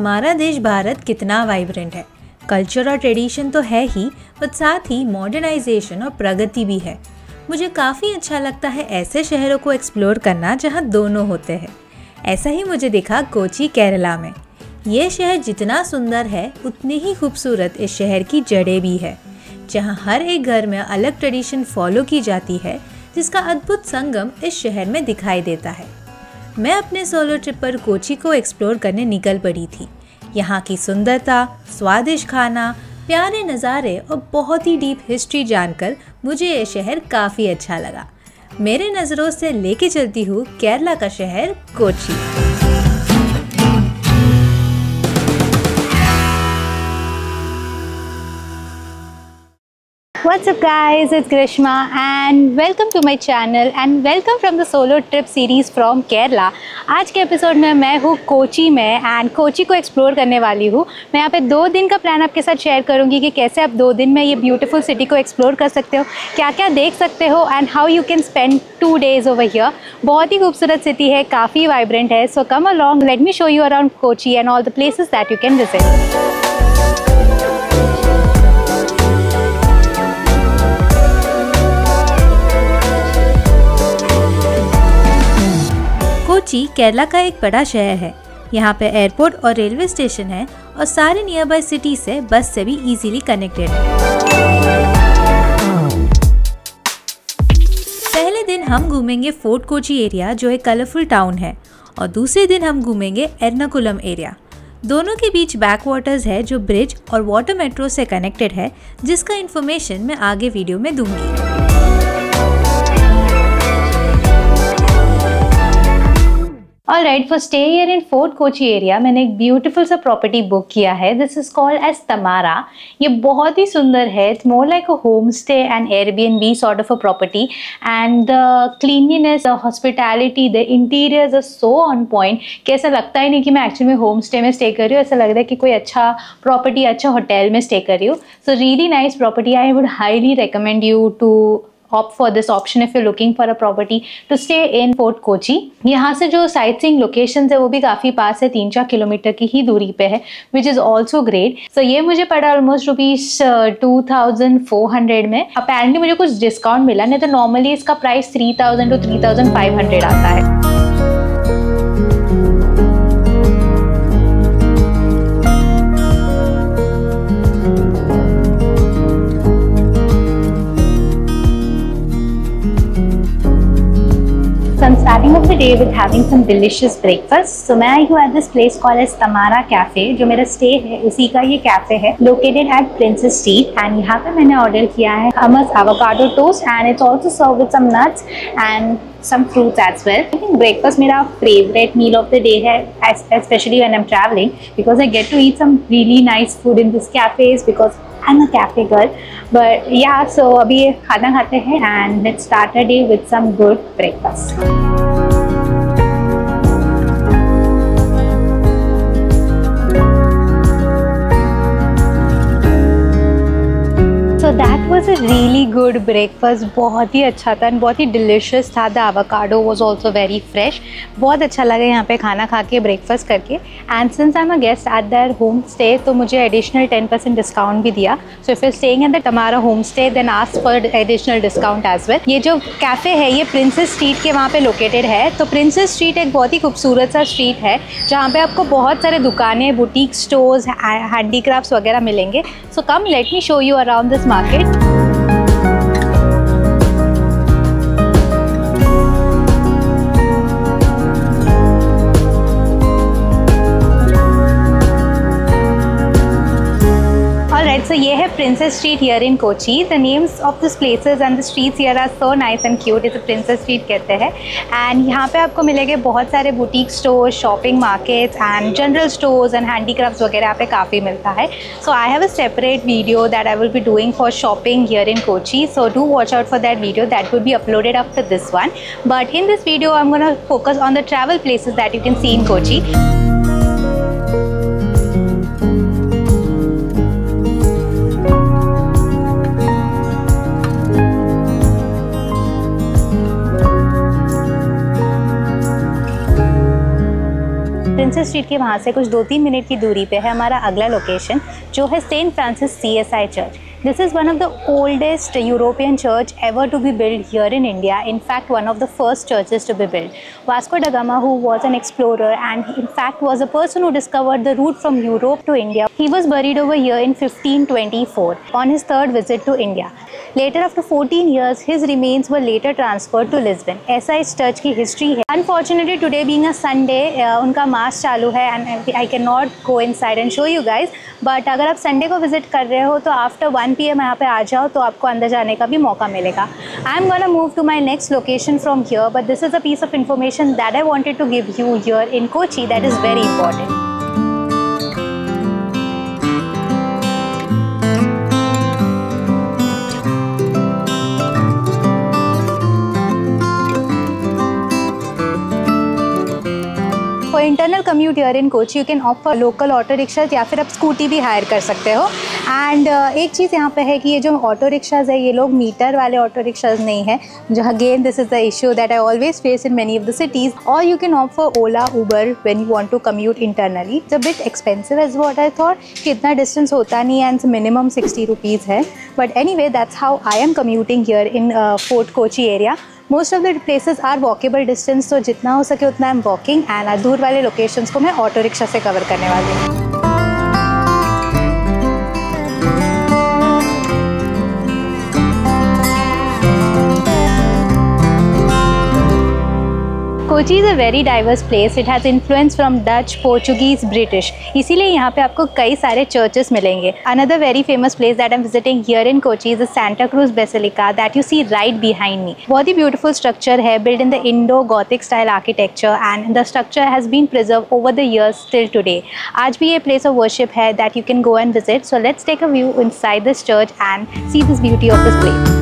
हमारा देश भारत कितना वाइब्रेंट है। कल्चर और ट्रेडिशन तो है ही, पर साथ ही मॉडर्नाइजेशन और प्रगति भी है। मुझे काफ़ी अच्छा लगता है ऐसे शहरों को एक्सप्लोर करना जहाँ दोनों होते हैं। ऐसा ही मुझे दिखा कोची केरला में। ये शहर जितना सुंदर है उतनी ही खूबसूरत इस शहर की जड़ें भी है, जहाँ हर एक घर में अलग ट्रेडिशन फॉलो की जाती है, जिसका अद्भुत संगम इस शहर में दिखाई देता है। मैं अपने सोलो ट्रिप पर कोची को एक्सप्लोर करने निकल पड़ी थी। यहाँ की सुंदरता, स्वादिष्ट खाना, प्यारे नज़ारे और बहुत ही डीप हिस्ट्री जानकर मुझे ये शहर काफ़ी अच्छा लगा। मेरे नज़रों से लेके चलती हूँ केरला का शहर Kochi. What's up guys, it's Grishma and welcome to my channel and welcome from the solo trip series from Kerala। आज के एपिसोड में मैं हूँ कोची में एंड कोची को एक्सप्लोर करने वाली हूँ। मैं यहाँ पे 2 दिन का प्लान आपके साथ शेयर करूँगी कि कैसे आप 2 दिन में ये ब्यूटीफुल सिटी को एक्सप्लोर कर सकते हो, क्या क्या देख सकते हो and how you can spend 2 days over here. बहुत ही खूबसूरत सिटी है, काफ़ी वाइब्रेंट है। So come along, let me show you around Kochi and all the places that you can visit. Kochi Kerala का एक बड़ा शहर है। यहाँ पे एयरपोर्ट और रेलवे स्टेशन है और सारे नियर बाय सिटी से बस से भी इजीली कनेक्टेड है। पहले दिन हम घूमेंगे फोर्ट कोची एरिया जो एक कलरफुल टाउन है, और दूसरे दिन हम घूमेंगे एर्नाकुलम एरिया। दोनों के बीच बैक वाटर्स है जो ब्रिज और वाटर मेट्रो से कनेक्टेड है, जिसका इन्फॉर्मेशन मैं आगे वीडियो में दूंगी। Alright, for stay here in Fort Kochi area मैंने एक ब्यूटीफुल सा प्रॉपर्टी बुक किया है। दिस इज कॉल्ड एज तमारा। ये बहुत ही सुंदर है। It's more like a home stay and Airbnb sort of a property and the cleanliness, the hospitality, the interiors are so on point कि ऐसा लगता ही नहीं कि मैं एक्चुअली में होम स्टे में स्टे कर रही हूँ। ऐसा लग रहा है कि कोई अच्छा प्रॉपर्टी, अच्छा होटल में स्टे कर रही हूँ। So really nice property. I would highly recommend you to opt for this option if you're looking for a property to stay in Fort Kochi। यहाँ से जो साइट सीइंग लोकेशंस है वो भी काफ़ी पास है, 3-4 किलोमीटर की ही दूरी पे है, which is also great। So ये मुझे पड़ा ऑलमोस्ट ₹2400 में। अपेरेंटली मुझे कुछ डिस्काउंट मिला, नहीं तो नॉर्मली इसका प्राइस 3000 to 3500 आता है। So I'm starting off the day with having some delicious breakfast. So मैं आई हूँ at this place called as Tamara Cafe। जो मेरा स्टे है उसी का ये कैफे है, located at Princess Street। And यहाँ पे मैंने ऑर्डर किया है hummus avocado toast and it's also served with some nuts and some fruits as well। I think breakfast मेरा favorite meal of the day है, especially when I'm traveling, because I get to eat some really nice food in this cafes because I'm a cafe girl। But yeah, so अभी खाना खाते हैं and let's start our day with some good breakfast। So that was a really good breakfast। बहुत ही अच्छा था, बहुत ही delicious था। The avocado was also very fresh। बहुत अच्छा लगा यहाँ पे खाना खा के, ब्रेकफास्ट करके। And since I am a guest at that home stay, तो मुझे एडिशनल 10% डिस्काउंट भी दिया। So if you are staying at the Tamara home stay then ask for additional discount as well. ये जो कैफ़े है ये प्रिंसेस स्ट्रीट के वहाँ पे लोकेटेड है। तो प्रिंसेस स्ट्रीट एक बहुत ही खूबसूरत सा स्ट्रीट है जहाँ पे आपको बहुत सारे दुकानें, बुटीक स्टोर्स, हैंडीक्राफ्ट्स वगैरह मिलेंगे। So come let me show you around this market. So ये है Princess Street here in Kochi। The names of these places and the streets here are so nice and cute। इसे Princess Street कहते हैं। And यहाँ पे आपको मिलेंगे बहुत सारे boutique stores, shopping markets and general stores and handicrafts वगैरह यहाँ पे काफ़ी मिलता है। So I have a separate video that I will be doing for shopping here in Kochi. So do watch out for that video, that will be uploaded after this one. But in this video I am gonna focus on the travel places that you can see in Kochi. Rajendra street के वहाँ से कुछ 2-3 minute की दूरी पे है हमारा अगला लोकेशन, जो है Saint Francis CSI church. This is one of the oldest European church ever to be built here in India. In fact, one of the first churches to be built. Vasco da Gama, who was an explorer and in fact was a person who discovered the route from Europe to India, he was buried over here in 1524 on his third visit to India. Later, after 14 years, his remains were later transferred to Lisbon. ऐसा इस church की history है. Unfortunately, today being a Sunday, उनका मास चालू है and I cannot go inside and show you guys. But अगर आप Sunday को विजिट कर रहे हो तो आफ्टर 1 PM यहाँ पे आ जाओ तो आपको अंदर जाने का भी मौका मिलेगा. I am gonna move to my next location from here, but this is a piece of information that I wanted to give you here in Kochi that is very important. Internal commute here in Kochi you can opt for local auto rickshaw या फिर आप scooty भी higher कर सकते हो. And एक चीज़ यहाँ पे है कि ये जो ऑटो रिक्शाज है ये लोग मीटर वाले ऑटो रिक्शाज नहीं है, जो again this is the issue that I always face in many of the cities. और you can opt for Ola Uber when you want to commute internally. It's a bit expensive as what I thought कि इतना distance होता नहीं है and minimum 60 rupees है. But anyway that's how I am commuting here in Fort Kochi area. Most of the places are walkable distance, तो जितना हो सके उतना आई एम वॉकिंग एंड दूर वाले लोकेशंस को मैं ऑटो रिक्शा से कवर करने वाली हूँ. Kochi is a very diverse place. It has influence from Dutch, Portuguese, British. इसीलिए यहाँ पे आपको कई सारे चर्चेस मिलेंगे. Another very famous place that I am visiting here in Kochi is the Santa Cruz basilica that you see right behind me. बहुत ही beautiful structure है, build in the Indo Gothic style architecture and the structure has been preserve over the years till today. आज भी ये place of worship है that you can go and visit. So let's take a view inside this church and see this beauty of this place.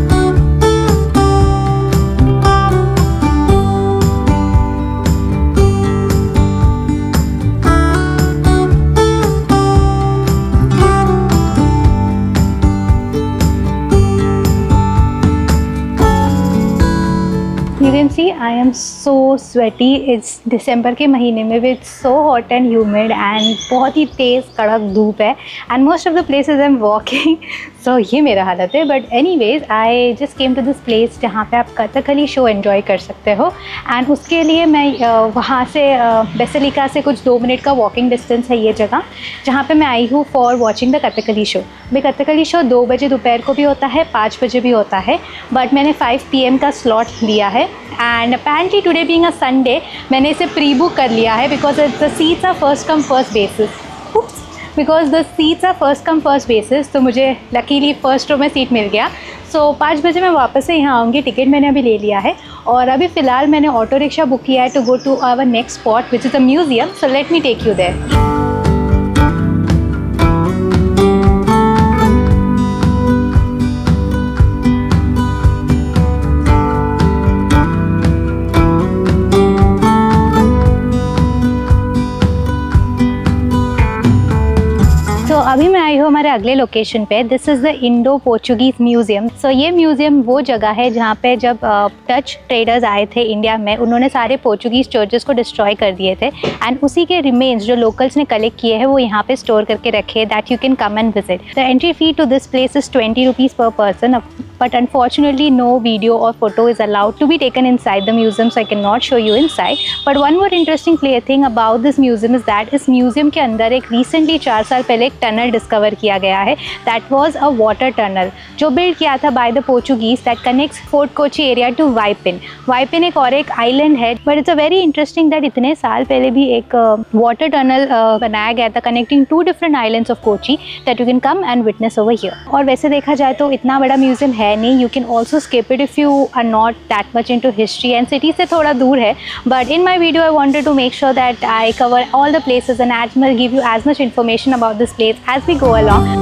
You can see I am so sweaty. It's December के महीने में भी it's so hot and humid and बहुत ही तेज़ कड़क धूप है and most of the places I'm walking so ये मेरा हालत है. But anyways I just came to this place जहाँ पे आप कथकली शो enjoy कर सकते हो and उसके लिए मैं वहाँ से बेसिलिका से कुछ 2 मिनट का वॉकिंग डिस्टेंस है ये जगह जहाँ पे मैं आई हूँ for watching the Kathakali show. भाई कथकली शो 2 बजे दोपहर को भी होता है, 5 बजे भी होता है, बट मैंने 5 PM का स्लॉट लिया है and apparently today being a Sunday मैंने इसे प्री बुक कर लिया है because the seats are first come first basis. तो मुझे लकीली फर्स्ट रो में सीट मिल गया. सो 5 बजे मैं वापस से यहाँ आऊँगी. टिकट मैंने अभी ले लिया है और अभी फ़िलहाल मैंने ऑटो रिक्शा बुक किया है to go to our next spot which is a museum. So let me take you there. अभी मैं आई हूँ हमारे अगले लोकेशन पे. This is the Indo Portuguese museum. सो ये म्यूज़ियम वो जगह है जहाँ पे जब डच ट्रेडर्स आए थे इंडिया में उन्होंने सारे पोर्चुगीज़ चर्चेस को डिस्ट्रॉय कर दिए थे एंड उसी के रिमेन्स जो लोकल्स ने कलेक्ट किए हैं वो यहाँ पे स्टोर करके रखे that you can come and visit. The entry fee to this place is 20 rupees per person. But unfortunately no video or photo is allowed to be taken inside the museum, so I cannot show you inside. But one more interesting thing about this museum is that इस museum के अंदर एक recently 4 साल पहले एक tunnel discover किया गया है. That was a water tunnel जो build किया था by the Portuguese that connects Fort Kochi area to Waipin. Waipin एक और एक island है, but it's a very interesting that इतने साल पहले भी एक water tunnel बनाया गया था connecting 2 different islands of Kochi that you can come and witness over here. और वैसे देखा जाए तो इतना बड़ा museum है नहीं. You can also skip it if you are not that much into history and city से थोड़ा दूर है. But in my video I wanted to make sure that I cover all the places and give you as much information about this place as we go along.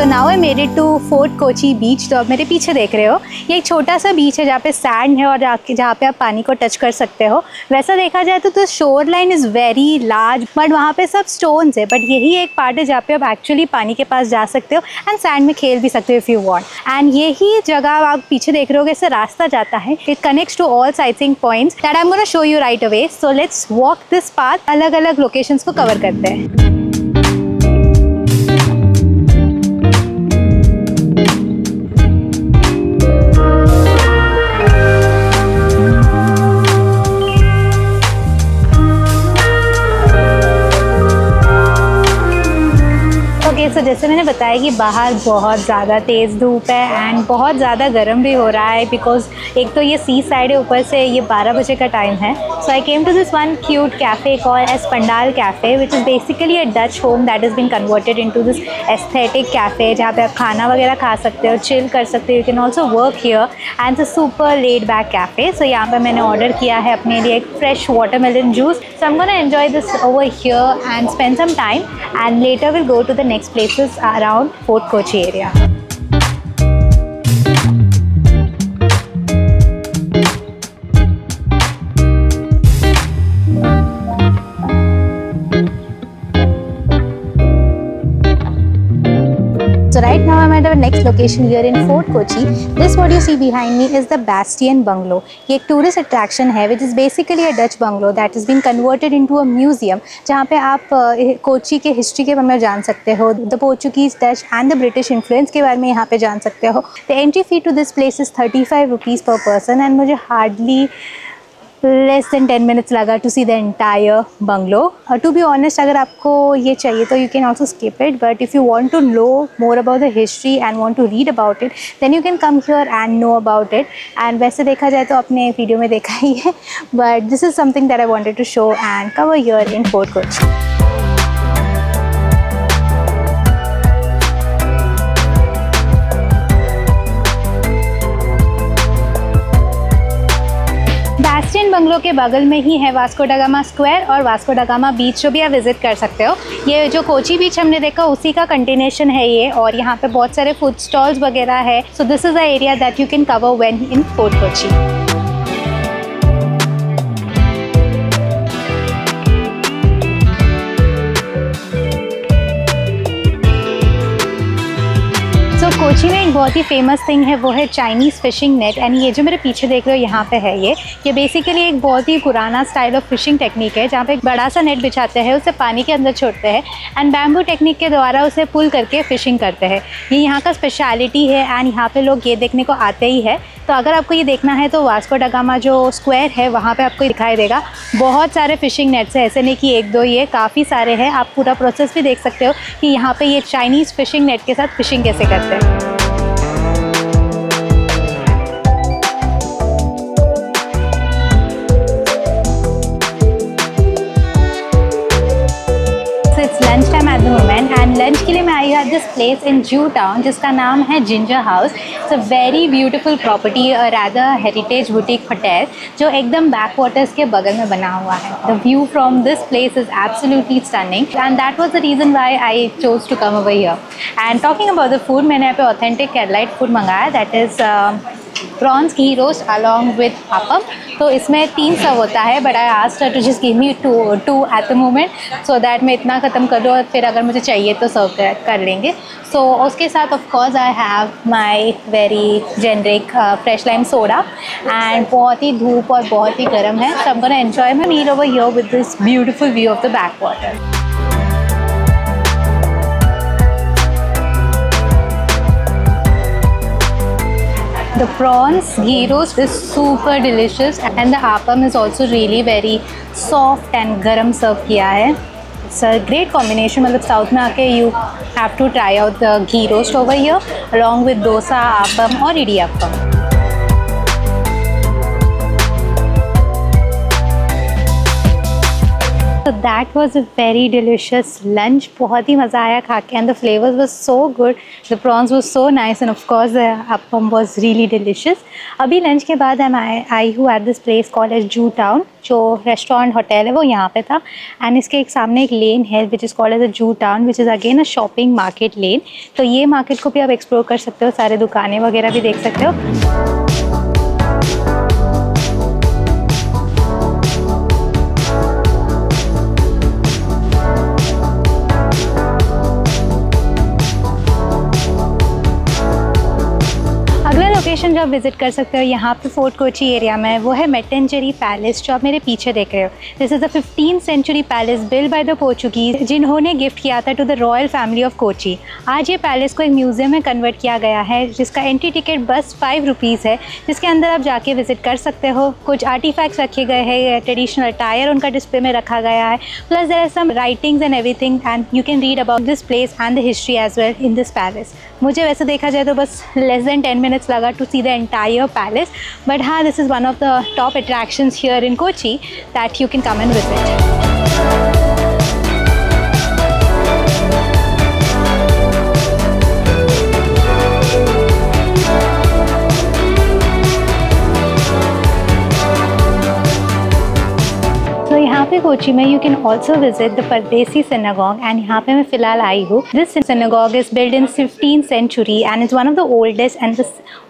So now I made it to Fort Kochi beach. तो आप मेरे पीछे देख रहे हो, ये एक छोटा सा बीच है जहाँ पे सैंड है और जहाँ पे आप पानी को टच कर सकते हो। वैसा देखा जाए तो shore line is very large, but वहाँ पे सब स्टोन्स है। बट यही एक पार्ट है जहाँ पे आप एक्चुअली पानी के पास जा सकते हो एंड सैंड में खेल भी सकते हो इफ़ यू वांट। एंड यही जगह आप पीछे देख रहे हो, इससे रास्ता जाता है। It connects to all sightseeing points that I am gonna show you right away. So let's walk this path, अलग अलग लोकेशंस को कवर करते हैं। तो जैसे मैंने बताया कि बाहर बहुत ज़्यादा तेज़ धूप है एंड बहुत ज़्यादा गर्म भी हो रहा है, बिकॉज एक तो ये सी साइड है, ऊपर से ये 12 बजे का टाइम है। So I came to this one cute cafe called as Pandal cafe, which is basically a Dutch home that is been converted into this aesthetic cafe, जहाँ पे आप खाना वगैरह खा सकते हो, चिल कर सकते हो। You can also work here and it's a super laid back cafe. So यहाँ पर मैंने ऑर्डर किया है अपने लिए एक fresh watermelon juice. So I am gonna enjoy this over here and spend some time and later will go to the next places around Fort Kochi area. So right now I'm at our next location here in Fort Kochi. This what you see behind me is the Bastion Bungalow. ये एक tourist attraction है which is basically a Dutch bungalow that has been converted into a museum, जहाँ पे आप कोची के history के बारे में जान सकते हो, the Portuguese, Dutch and the British influence के बारे में यहाँ पे जान सकते हो। The entry fee to this place is 35 rupees per person and मुझे hardly less than 10 minutes लगा to see the entire bungalow. To be honest, अगर आपको ये चाहिए तो you can also skip it, but if you want to know more about the history and want to read about it, then you can come here and know about it. And वैसे देखा जाए तो अपने video में देखा ही है, but this is something that I wanted to show and cover here in Fort Kochi. Bastion bungalow के बगल में ही है वास्को दा गामा स्क्वायर और वास्को दा गामा बीच, जो भी आप विजिट कर सकते हो। ये जो कोची बीच हमने देखा उसी का कंटिन्यूएशन है ये, और यहाँ पे बहुत सारे फूड स्टॉल्स वगैरह है। So this is a area that you can cover when in Fort Kochi. Kochi में एक बहुत ही फेमस थिंग है, वो है चाइनीज़ फिशिंग नेट। एंड ये जो मेरे पीछे देख रहे हो यहाँ पे है, ये बेसिकली एक बहुत ही पुराना स्टाइल ऑफ फिशिंग टेक्निक है, जहाँ पे एक बड़ा सा नेट बिछाते हैं, उसे पानी के अंदर छोड़ते हैं एंड बैम्बू टेक्निक के द्वारा उसे पुल करके फिशिंग करते हैं। ये यहाँ का स्पेशलिटी है एंड यहाँ पे लोग ये देखने को आते ही है। तो अगर आपको ये देखना है तो वास्को दा गामा जो स्क्वायर है वहाँ पे आपको दिखाई देगा बहुत सारे फिशिंग नेट्स है, ऐसे नहीं कि एक दो, ये काफ़ी सारे हैं। आप पूरा प्रोसेस भी देख सकते हो कि यहाँ पे ये चाइनीज़ फिशिंग नेट के साथ फिशिंग कैसे करते हैं। Lunch time at the moment and lunch के लिए मैं आई हूँ दिस प्लेस इन जू टाउन जिसका नाम है ginger house. It's a very beautiful property और रादर हेरिटेज बुटीक होटल जो एकदम बैक वाटर्स के बगल में बना हुआ है। The view from this place is absolutely stunning and that was the reason why I chose to come over here. And talking about the food, मैंने यहाँ पे ऑथेंटिक केरलाइट फूड मंगाया, that is prawns ghee roast along with appam. तो इसमें 3 serve होता है, but I asked her to just give me 2 at the moment so that मैं इतना ख़त्म कर दूँ, फिर अगर मुझे चाहिए तो सर्व कर लेंगे। सो उसके साथ of course I have my very generic fresh lime soda and बहुत ही धूप और बहुत ही गर्म है, so I am gonna enjoy my meal over here with this beautiful view of the backwater. The prawns ghee roast is super delicious and the appam is also really very soft and garam serve किया है। It's a great combination, मतलब south में आके you have to try out the ghee roast over here along with dosa, appam और idiyappam। So that was a very delicious lunch. बहुत ही मज़ा आया खा के, and the flavors were so good. The prawns were so nice, and of course the appam was really delicious. अभी lunch के बाद I हूँ at this place called as Jew Town, जो रेस्टोरेंट होटल है वो यहाँ पे था, एंड इसके एक सामने एक लेन है which is called as a Jew Town, which is again a shopping market lane. तो ये मार्केट को भी आप एक्सप्लोर कर सकते हो, सारे दुकानें वगैरह भी देख सकते हो. लोकेशन जो आप विजिट कर सकते हो यहाँ पे फोर्ट कोची एरिया में, वो है मेटेंचेरी पैलेस, जो आप मेरे पीछे देख रहे हो. This is the 15th century palace build by the Portuguese, जिन्होंने गिफ्ट किया था to the royal family of Kochi. आज ये पैलेस को एक म्यूज़ियम में कन्वर्ट किया गया है, जिसका एंट्री टिकट बस 5 रुपीज़ है, जिसके अंदर आप जाके विजिट कर सकते हो. कुछ आर्टिफैक्ट्स रखे गए हैं, ट्रेडिशनल अटायर उनका डिस्प्ले में रखा गया है, plus there are some writings and everything, and you can read about this place and the history as well in this palace. मुझे वैसे देखा जाए तो बस लेस देन 10 minutes लगा to see the entire palace, but हाँ, this is one of the top attractions here in Kochi that you can come and visit. यहाँ पे कोची में you can also visit the परदेसी सिनेगॉग, एंड यहाँ पे मैं फ़िलहाल आई हूँ. This synagogue is build in 15th century and it's one of the oldest and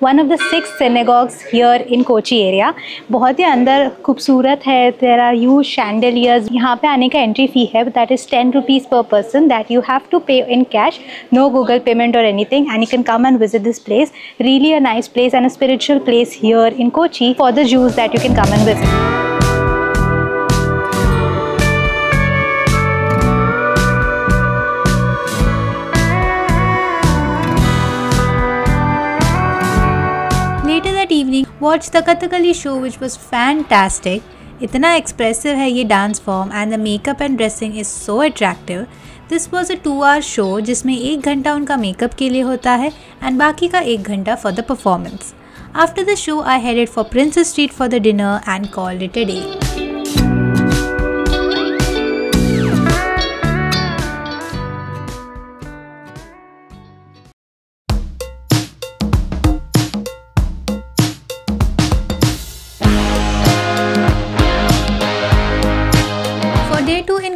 one of the 6 synagogues here in Kochi area. बहुत ही अंदर खूबसूरत है. There are huge chandeliers. यहाँ पे आने का एंट्री फ़ी है, that is 10 rupees per person that you have to pay in cash, no Google payment or anything, and you can come and visit this place. Really a nice place and a spiritual place here in Kochi for the Jews that you can come and visit. Evening, watched the Kathakali show which was fantastic. इतना expressive है ये dance form and the makeup and dressing is so attractive. This was a 2-hour show जिसमें 1 घंटा उनका makeup के लिए होता है एंड बाकी का 1 घंटा for the performance. After the show I headed for Princess Street for the dinner and called it a day.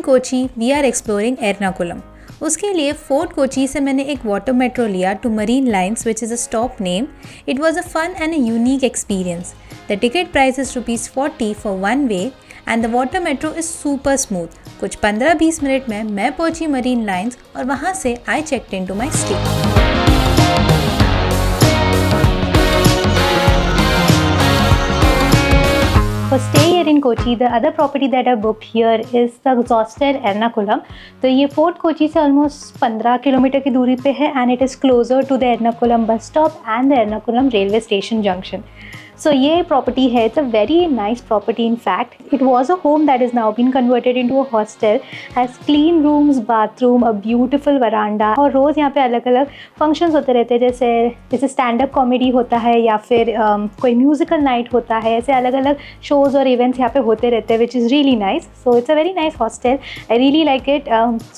Kochi we are exploring Ernakulam. उसके लिए फोर्ट कोची से मैंने एक वाटर मेट्रो लिया to Marine Lines which is a stop name. It was a fun and a unique experience. The ticket price is ₹40 for 1 way and the water metro is super smooth. कुछ 15-20 minute में मैं पहुंची marine lines और वहाँ से I checked in to my stay. For stay here in Kochi, the other property that I booked here is the Hostel Ernakulam. तो ये fort Kochi से ऑलमोस्ट 15 किलोमीटर की दूरी पे है, and it is closer to the Ernakulam bus stop and the Ernakulam railway station junction. So ये property है, it's a very nice property in fact. It was a home that is now been converted into a hostel, has clean rooms, bathroom, a beautiful veranda, और रोज़ यहाँ पे अलग अलग functions होते रहते हैं, जैसे stand up comedy होता है या फिर कोई musical night होता है. ऐसे अलग अलग shows और events यहाँ पे होते रहते हैं, which is really nice. So it's a very nice hostel. I really like it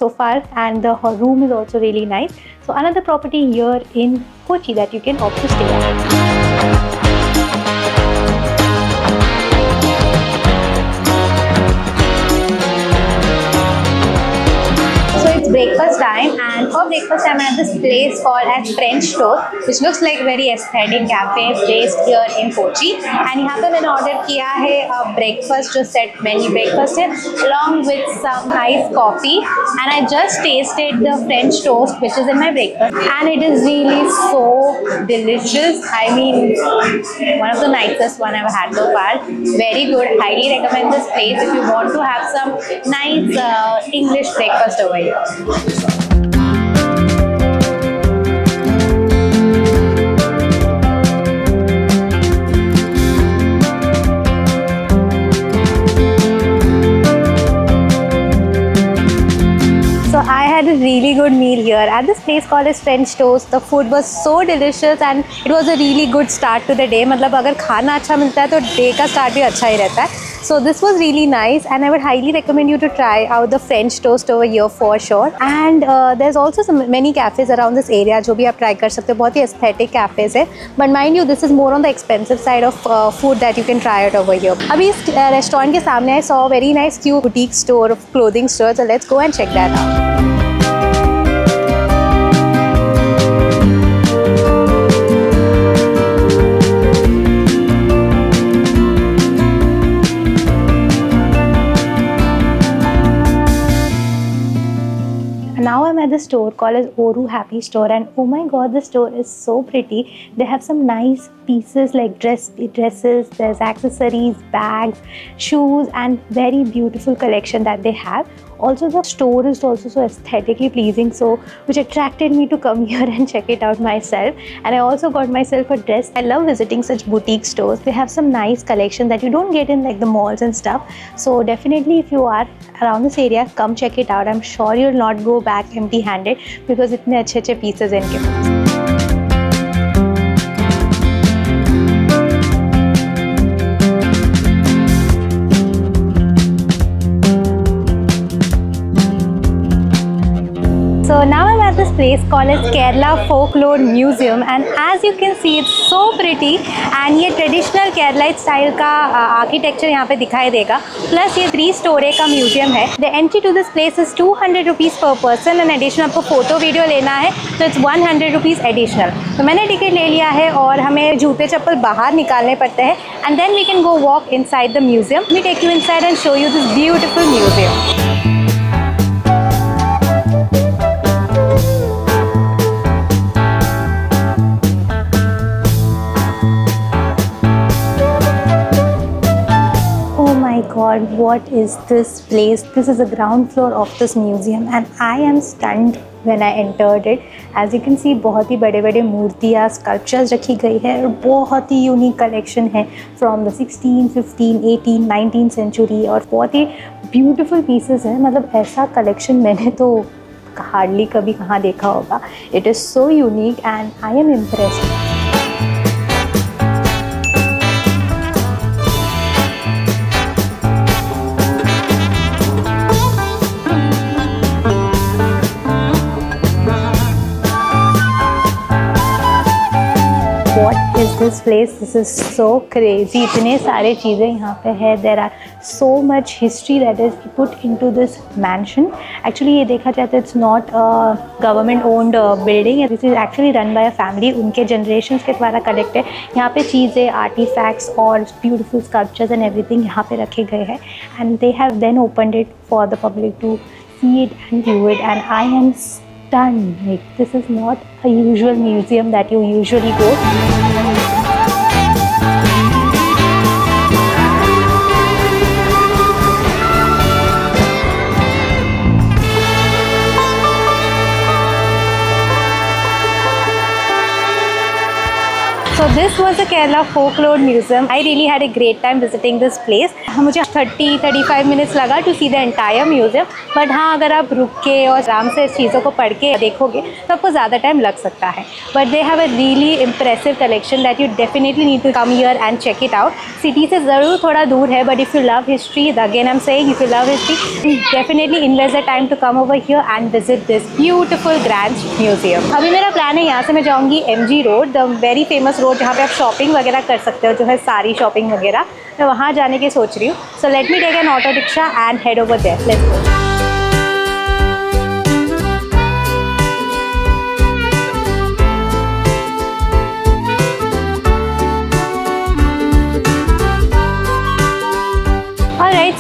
so far, and the room is also really nice. So another property here in Kochi that you can opt to stay at. Breakfast time, and for breakfast I'm at this place called as French Toast, which looks like very aesthetic cafe based here in Kochi. And यहाँ पे मैंने order किया है breakfast, जो set menu breakfast है, along with some nice coffee. And I just tasted the French toast which is in my breakfast, and it is really so delicious. I mean, one of the nicest one I've had so far. Very good. Highly recommend this place if you want to have some nice English breakfast over here. So I had a really good meal here at this place called as French Toast. The food was so delicious and it was a really good start to the day. मतलब अगर खाना अच्छा मिलता है तो day का start भी अच्छा ही रहता है. So this was really nice, and I would highly recommend you to try out the French toast over here for sure. And there's also many cafes around this area जो भी आप try कर सकते हो, बहुत ही aesthetic cafes है. But mind you, this is more on the expensive side of food that you can try out over here. अभी इस restaurant के सामने I saw a very nice cute boutique store, clothing store. So let's go and check that out. Now I'm at the store called as Oru Happy Store, and oh my god, the store is so pretty. They have some nice pieces like dresses, there's accessories, bags, shoes, and very beautiful collection that they have. Also the store is also so aesthetically pleasing, so which attracted me to come here and check it out myself. And I also got myself a dress. I love visiting such boutique stores. They have some nice collection that you don't get in like the malls and stuff. So definitely if you are around this area, come check it out. I'm sure you'll not go back empty handed because इतने अच्छे pieces हैं इनके पास. So now I'm at this place called as Kerala Folklore Museum, and as you can see it's so pretty, and ये traditional Kerala style का architecture यहाँ पे दिखाई देगा. Plus ये 3-story का museum है. The entry to this place is 200 rupees per person, and additional आपको photo video लेना है तो it's 100 rupees additional. तो मैंने टिकट ले लिया है और हमें जूते चप्पल बाहर निकालने पड़ते हैं, and then we can go walk inside the museum. Let me take you inside and show you this beautiful museum. God, what is this place? This is the ground floor of this museum, and I am stunned when I entered it. As you can see, बहुत ही बड़े-बड़े मूर्तियाँ, sculptures रखी गई है और बहुत ही unique collection है from the 16, 15, 18, 19th century, और बहुत ही ब्यूटीफुल पीसेस हैं. मतलब ऐसा कलेक्शन मैंने तो हार्डली कभी कहाँ देखा होगा. It is so unique and I am impressed. What is this place? This is so crazy. इतने सारे चीज़ें यहाँ पे है. There are so much history that is put into this mansion. Actually ये देखा जाए तो it's not a government owned building. This is actually run by a family. उनके generations के द्वारा collected. यहाँ पे चीज़ें, artifacts और beautiful sculptures and everything यहाँ पे रखे गए हैं. And they have then opened it for the public to see it and view it. And I am stunned. Like, this is not a usual museum that you usually go. So this was the Kerala Folklore Museum. I really had a great time visiting this place. मुझे 30-35 minutes लगा to see the entire museum. But हाँ, अगर आप रुक के और आराम से इस चीज़ों को पढ़ के देखोगे तो आपको ज़्यादा टाइम लग सकता है. But they have a really impressive collection that you definitely need to come here and check it out. City से ज़रूर थोड़ा दूर है, but if you love history, again I'm saying if you love history, definitely invest the time to come over here and visit this beautiful grand museum. अभी मेरा plan है यहाँ से मैं जाऊँगी MG Road, the very famous road जहाँ पे आप शॉपिंग वगैरह कर सकते हो, जो है सारी शॉपिंग वगैरह. मैं वहाँ जाने की सोच रही हूँ. So let me take an auto rickshaw and head over there. Let's go.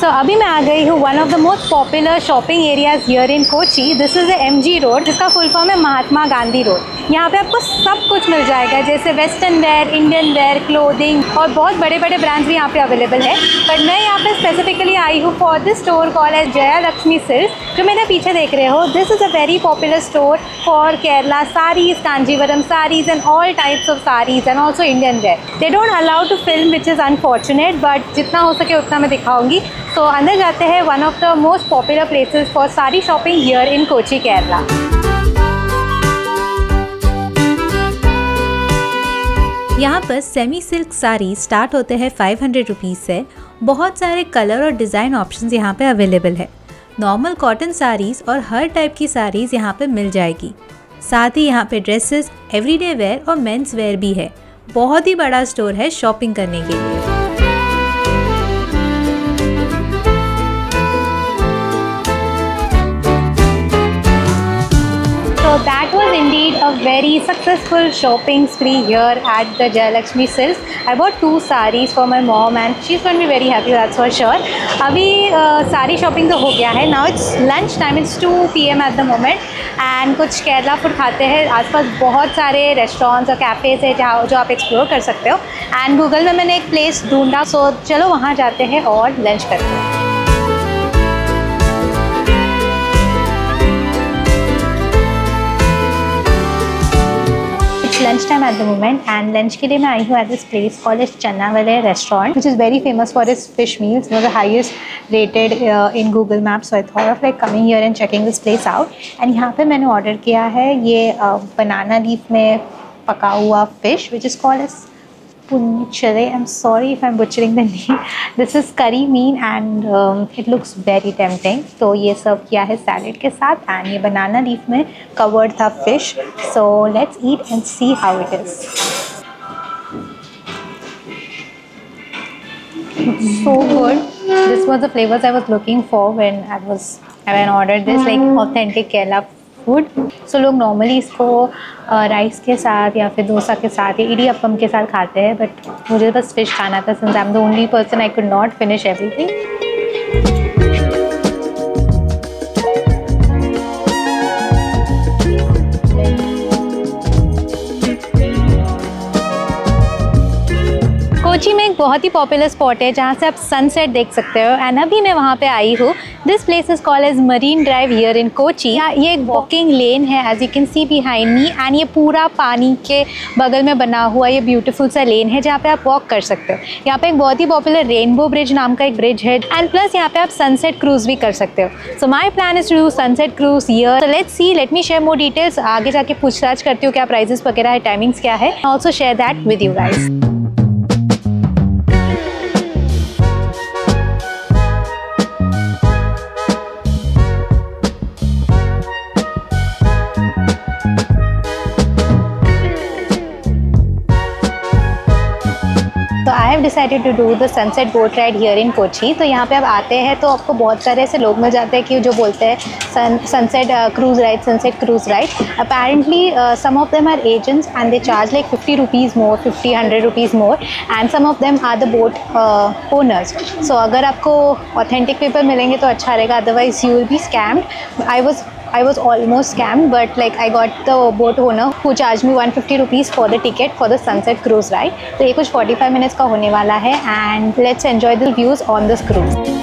So अभी मैं आ गई हूँ one of the most popular shopping areas here in Kochi. This is the MG road, जिसका फुल फॉर्म है महात्मा गांधी रोड. यहाँ पे आपको सब कुछ मिल जाएगा, जैसे western wear, Indian wear, clothing, और बहुत बड़े बड़े ब्रांड्स भी यहाँ पे अवेलेबल है. बट मैं यहाँ पे स्पेसिफिकली आई हूँ for this store call as Jaya Lakshmi silk, जो मेरे पीछे देख रहे हो. This is a very popular store for Kerala saris, Kanjeevaram saris and all types of saris and also Indian wear. They don't allow to film which is unfortunate, but जितना हो सके उतना मैं दिखाऊंगी. तो अंदर जाते हैं. One of the most popular places for sari shopping here in Kochi, Kerala. यहाँ पर सेमी सिल्क साड़ी स्टार्ट होते हैं 500 रुपीज़ से। बहुत सारे कलर और डिज़ाइन ऑप्शंस यहाँ पे अवेलेबल है। नॉर्मल कॉटन साड़ीज़ और हर टाइप की साड़ीज़ यहाँ पे मिल जाएगी। साथ ही यहाँ पे ड्रेसेस, एवरीडे वेयर और मेंस वेयर भी है। बहुत ही बड़ा स्टोर है शॉपिंग करने के लिए। So that was indeed a very successful shopping spree here at the Jayalakshmi Silks. I bought 2 sarees for my mom and she's going to be very happy, that's for sure. अभी सारी shopping तो हो गया है. Now it's lunch time, it's 2 PM at the moment and कुछ Kerala food खाते हैं. आसपास बहुत सारे रेस्टोरेंट्स और कैफ़ेज़ है जहाँ जो आप एक्सप्लोर कर सकते हो. एंड गूगल में मैंने एक प्लेस ढूंढा, सो चलो वहाँ जाते हैं और लंच करते हैं. Lunch time at the moment and lunch के लिए मैं आई हूँ at this place called is Channavale restaurant which is very famous for its fish meals. The highest rated in Google map. So I thought of like coming here and checking this place out. And यहाँ पे मैंने order किया है ये banana leaf में पका हुआ fish which is called as punnichale. I'm sorry if I'm butchering the name. This is curry mean and it looks very tempting. तो ये सर्व किया है सैलेड के साथ एंड ये बनाना लीफ में कवर्ड था fish. So let's eat and see how it is. It's so good. This was the flavors I was looking for when I ordered this, like authentic Kerala food. So लोग normally इसको rice के साथ या फिर डोसा के साथ या इडियप्पम के साथ खाते हैं, बट मुझे बस फिश खाना था since I am the only person I could not finish everything. Kochi में एक बहुत ही पॉपुलर स्पॉट है जहाँ से आप सनसेट देख सकते हो एंड अभी मैं वहाँ पे आई हूँ. This place is called as Marine Drive here in Kochi. ये एक वॉकिंग लेन है as you can see behind me and ये पूरा पानी के बगल में बना हुआ ये ब्यूटीफुल सा लेन है जहाँ पे आप वॉक कर सकते हो. यहाँ पे एक बहुत ही पॉपुलर रेनबो ब्रिज नाम का एक ब्रिज है एंड प्लस यहाँ पे आप सनसेट क्रूज भी कर सकते हो. So my plan is to do sunset cruise here. So let's see, let me share more details. आगे जाके पूछताछ करती हूँ क्या प्राइजेस वगैरह है, टाइमिंग्स क्या है. Also share that with you guys. तो I have decided to do the sunset boat ride here in Kochi. तो यहाँ पे आप आते हैं तो आपको बहुत सारे ऐसे लोग मिल जाते हैं कि जो बोलते हैं sunset cruise ride, sunset cruise ride. Apparently some of them are agents and they charge like 50 rupees more, 50-100 rupees more and some of them are the boat owners. So अगर आपको ऑथेंटिक पेपर मिलेंगे तो अच्छा रहेगा, otherwise you will be scammed. I was almost scammed, but like I got the boat owner who charged me 150 rupees for the ticket for the sunset cruise ride. तो ये कुछ 45 minutes का होने वाला है and let's enjoy the views on this cruise.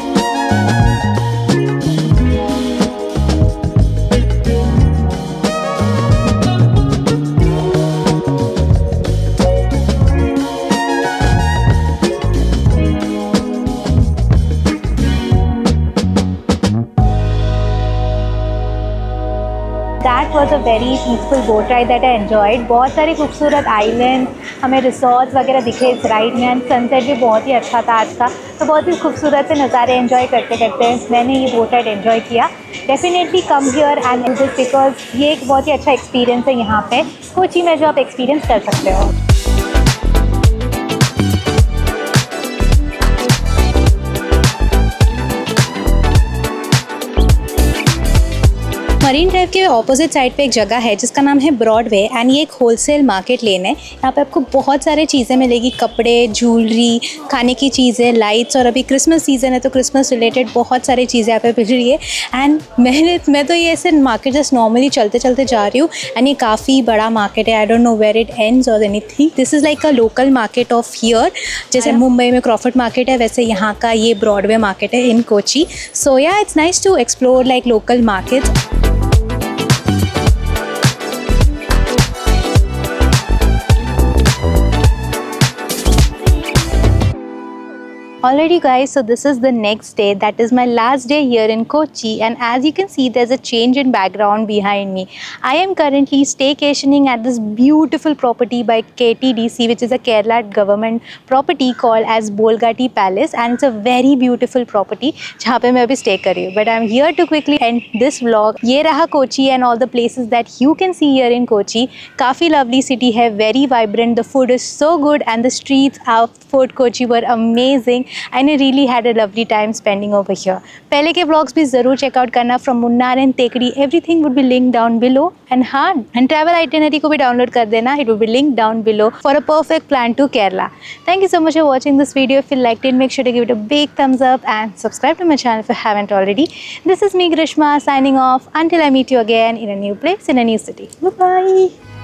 That was a very peaceful boat ride that I enjoyed. बहुत सारे खूबसूरत आइलैंड, हमें रिसोर्ट्स वगैरह दिखे इस राइड में एंड सनसेट भी बहुत ही अच्छा था आज का. तो बहुत ही खूबसूरत से नज़ारे एंजॉय करते करते मैंने ये बोट राइड एंजॉय किया. Definitely come here and do this because ये एक बहुत ही अच्छा एक्सपीरियंस है यहाँ पे कोची में जो आप एक्सपीरियंस कर सकते हो. मरीन ड्राइव के ऑपोजिट साइड पे एक जगह है जिसका नाम है ब्रॉडवे एंड ये एक होलसेल मार्केट लेन है. यहाँ पे आपको बहुत सारे चीज़ें मिलेगी, कपड़े, ज्वेलरी, खाने की चीज़ें, लाइट्स. और अभी क्रिसमस सीज़न है तो क्रिसमस रिलेटेड बहुत सारी चीज़ें यहाँ पे मिल रही है. एंड मैं तो ये ऐसे मार्केट जस्ट नॉर्मली चलते चलते जा रही हूँ एंड ये काफ़ी बड़ा मार्केट है. I don't know where it ends और anything. This is like a local market of here. जैसे मुंबई में क्रॉफर्ड मार्केट है वैसे यहाँ का ये ब्रॉडवे मार्केट है इन Kochi. So yeah it's nice to explore like local markets. Alrighty guys, so this is the next day. That is my last day here in Kochi, and as you can see there's a change in background behind me. I am currently staycationing at this beautiful property by KTDC, which is a Kerala government property called as Bolgatti Palace, and it's a very beautiful property जहाँ पे मैं अभी stay कर रही हूँ. But I'm here to quickly end this vlog. ये रहा Kochi and all the places that you can see here in Kochi. काफ़ी lovely city है, very vibrant. The food is so good and the streets of Fort Kochi were amazing. And I really had a lovely time spending over here. पहले के vlogs भी ज़रूर check out करना from Munnar and Tekdi. Everything would be linked down below. And हाँ, and travel itinerary को भी download कर देना. It will be linked down below for a perfect plan to Kerala. Thank you so much for watching this video. If you liked it, make sure to give it a big thumbs up and subscribe to my channel if you haven't already. This is me, Grishma, signing off. Until I meet you again in a new place, in a new city. Bye-bye.